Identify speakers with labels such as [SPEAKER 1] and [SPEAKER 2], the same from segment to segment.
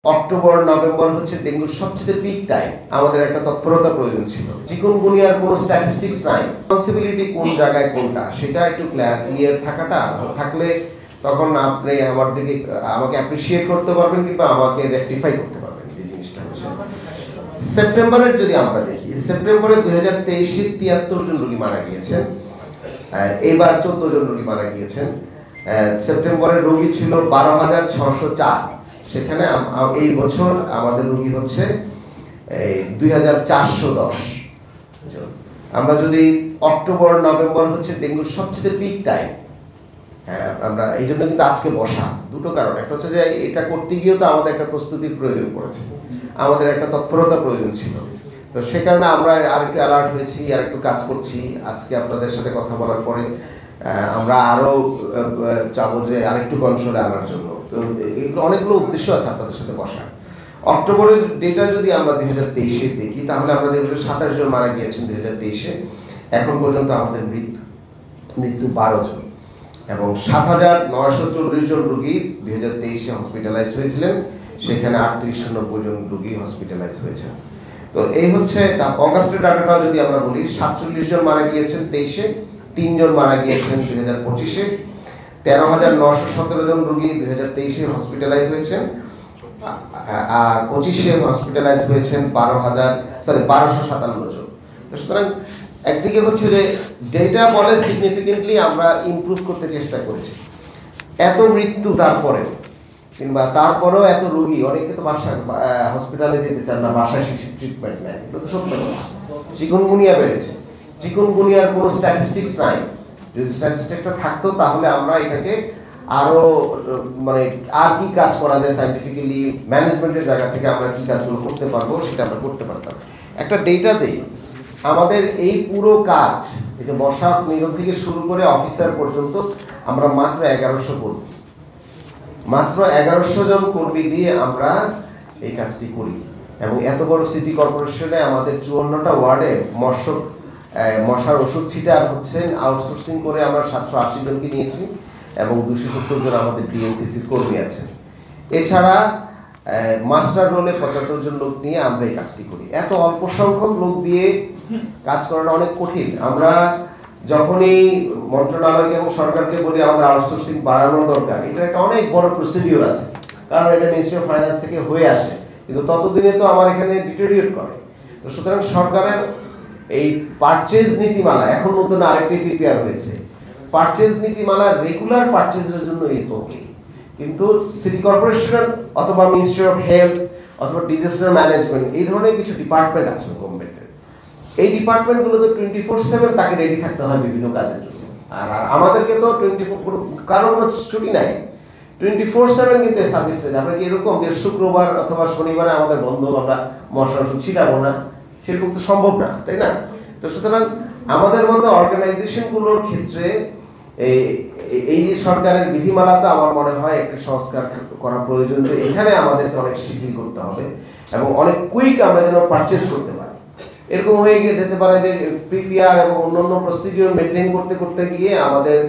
[SPEAKER 1] October November হচ্ছে ডেঙ্গুর সবচেয়ে পিক টাইম। আমাদের একটা তৎপরতা প্রয়োজন ছিল। চিকুনগুনিয়ার কোনো স্ট্যাটিস্টিক্স নাই, রেসপন্সিবিলিটি কোন জায়গায় কোনটা সেটা একটু ক্লিয়ার থাকলে তখন আপনি আমাকে অ্যাপ্রিসিয়েট করতে পারবেন কিংবা আমাকে রেকটিফাই করতে পারবেন। এই জিনিসটা হচ্ছে সেপ্টেম্বরের যদি আমরা দেখি, সেপ্টেম্বরে 2023-এ 73 জন রোগী মারা গিয়েছেন, এবার 14 জন রোগী মারা গিয়েছেন। সেপ্টেম্বরের রোগী ছিল 12,604, সেখানে এই বছর আমাদের রোগী হচ্ছে 2,410 জন। আমরা যদি অক্টোবর নভেম্বর হচ্ছে ডেঙ্গুর সবচেয়ে পিক টাইম, আমরা এই জন্য কিন্তু আজকে বসা দুটো কারণ। একটা হচ্ছে যে এটা করতে গিয়েও তো আমাদের একটা প্রস্তুতির প্রয়োজন পড়েছে, আমাদের একটা তৎপরতা প্রয়োজন ছিল। তো সে কারণে আমরা আরেকটু অ্যালার্ট হয়েছি, আর একটু কাজ করছি। আজকে আপনাদের সাথে কথা বলার পরে আমরা আরও চাবো যে আরেকটু কন্ট্রোলে আনার জন্য। তো এগুলো অনেকগুলো উদ্দেশ্য আছে আপনাদের সাথে বসা। অক্টোবরের ডেটা যদি আমরা 2023-এ দেখি, তাহলে আমরা দেখব 27 জন মারা গিয়েছেন 2023-এ। এখন পর্যন্ত আমাদের মৃত্যু 12 জন, এবং 7,940 জন রোগী 2023-এ হসপিটালাইজড হয়েছিলেন। সেখানে 3890 জন রোগী হসপিটালাইজ হয়েছেন। তো এই হচ্ছে অগাস্টের ডাটাটা যদি আমরা বলি, 47 জন মারা গিয়েছেন 23-এ, 3 জন মারা গিয়েছেন 2025-এ, 13,917 জন রোগী 2023-এ হসপিটালাইজ হয়েছেন, আর 25-এ হসপিটালাইজ হয়েছেন 1257 জন। তো সুতরাং একদিকে হচ্ছে যে ডেটা বলে সিগনিফিকেন্টলি আমরা ইমপ্রুভ করতে চেষ্টা করেছি। এত মৃত্যু তারপরেও তারপরেও এত রোগী, অনেকে তো হসপিটালে যেতে চান না, বাসায় ট্রিটমেন্ট নেন, এগুলো তো সত্য কথা। চিকুনগুনিয়া বেড়েছে, চিকুনগুনিয়ার কোনো স্ট্যাটিস্টিক্স নাই। যদি স্ট্যাটিস্টিক্সটা থাকতো তাহলে আমরা এটাকে আরও আর কি কাজ করা যায় সায়েন্টিফিক্যালি, ম্যানেজমেন্টের জায়গা থেকে আমরা কি কাজগুলো করতে পারবো সেটা আমরা করতে পারতাম। একটা ডেটা দেই, আমাদের এই পুরো কাজ, এই যে মশা নিধন থেকে শুরু করে অফিসার পর্যন্ত, আমরা মাত্র 1100 জন কর্মী দিয়ে আমরা এই কাজটি করি। এবং এত বড় সিটি কর্পোরেশনে আমাদের 54টা ওয়ার্ডে মশার ওষুধ ছিটার হচ্ছে আউটসোর্সিং করে আমরা 780 জনকে নিয়েছি, এবং 270 জন আমাদের ডিএনসিসির কর্মী আছেন। এছাড়া মাস্টার রোলে 75 জন লোক নিয়ে আমরা এই কাজটি করি। এত অল্প সংখ্যক লোক দিয়ে কাজ করাটা অনেক কঠিন। আমরা যখনই মন্ত্রণালয়কে এবং সরকারকে বলি আমাদের আউটসোর্সিং বাড়ানোর দরকার, এটা একটা অনেক বড় প্রসিডিওর আছে, কারণ এটা মিনিস্ট্রি অফ ফাইন্যান্স থেকে হয়ে আসে, কিন্তু ততদিনে তো আমার এখানে ডিটেরিয়েট করে। তো সুতরাং সরকারের এই পারচেজ নীতিমালা, এখন নতুন আরেকটি প্রিপেয়ার হয়েছে, পারচেজ নীতিমালা রেগুলার পারচেজের জন্য ইজ ওকে, কিন্তু সিটি কর্পোরেশন অথবা মিনিস্ট্রি অফ হেলথ অথবা ডিজাস্টার ম্যানেজমেন্ট, এই ধরনের কিছু ডিপার্টমেন্ট আছে গভর্নমেন্টের। এই ডিপার্টমেন্টগুলো তো 24/7 তাকে রেডি থাকতে হয় বিভিন্ন কাজের জন্য। আর আমাদেরকে তো 24 কারো কোনো ছুটি নাই, 24/7 কিন্তু এই সার্ভিস পেতে। আমরা কি এরকম যে শুক্রবার অথবা শনিবারে আমাদের বন্ধ, আমরা মশার ওষুধ ছিটাবো না, সেরকম তো সম্ভব না, তাই না? তো সুতরাং আমাদের মতো অর্গানাইজেশনগুলোর ক্ষেত্রে এই যে সরকারের বিধিমালাতে আমার মনে হয় একটু সংস্কার করা প্রয়োজন, যে এখানে আমাদেরকে অনেক শিথিল করতে হবে এবং অনেক কুইক আমরা যেন পারচেস করতে পারি। এরকম হয়ে গিয়ে যেতে পারে যে পিপিআর এবং অন্যান্য প্রসিডিওর মেনটেন করতে করতে গিয়ে আমাদের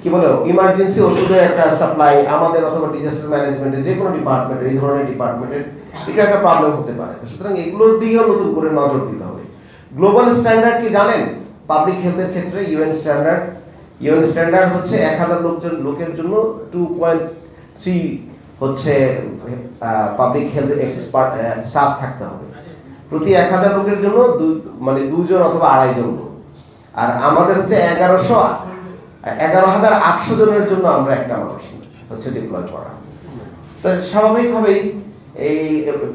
[SPEAKER 1] কি বলে ইমার্জেন্সি ওষুধের একটা সাপ্লাই আমাদের অথবা ডিজাস্টার ম্যানেজমেন্টের যে কোনো ডিপার্টমেন্টের, এই ধরনের ডিপার্টমেন্টের এটা একটা প্রবলেম হতে পারে। সুতরাং এগুলোর দিকেও নতুন করে নজর দিতে হবে। গ্লোবাল স্ট্যান্ডার্ড কি জানেন? পাবলিক হেলথের ক্ষেত্রে ইউএন স্ট্যান্ডার্ড হচ্ছে 1000 লোকের জন্য 2.3 হচ্ছে পাবলিক হেলথ এক্সপার্ট স্টাফ থাকতে হবে। প্রতি 1000 লোকের জন্য 2 জন অথবা 2.5 জন লোক। আর আমাদের হচ্ছে 11,800 জনের জন্য আমরা একটা মানুষ হচ্ছে ডিপ্লয় করা। তো স্বাভাবিকভাবেই এই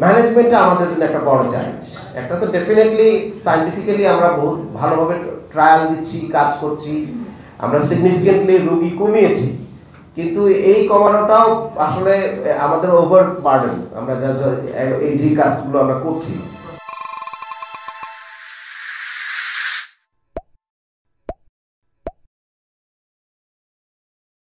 [SPEAKER 1] ম্যানেজমেন্টটা আমাদের জন্য একটা বড় চ্যালেঞ্জ। একটা তো ডেফিনেটলি সায়েন্টিফিক্যালি আমরা বহুত ভালোভাবে ট্রায়াল দিচ্ছি, কাজ করছি, আমরা সিগনিফিকেন্টলি রোগী কমিয়েছি, কিন্তু এই কমানোটাও আসলে আমাদের ওভার বার্ডেন। আমরা এই যে কাজগুলো আমরা করছি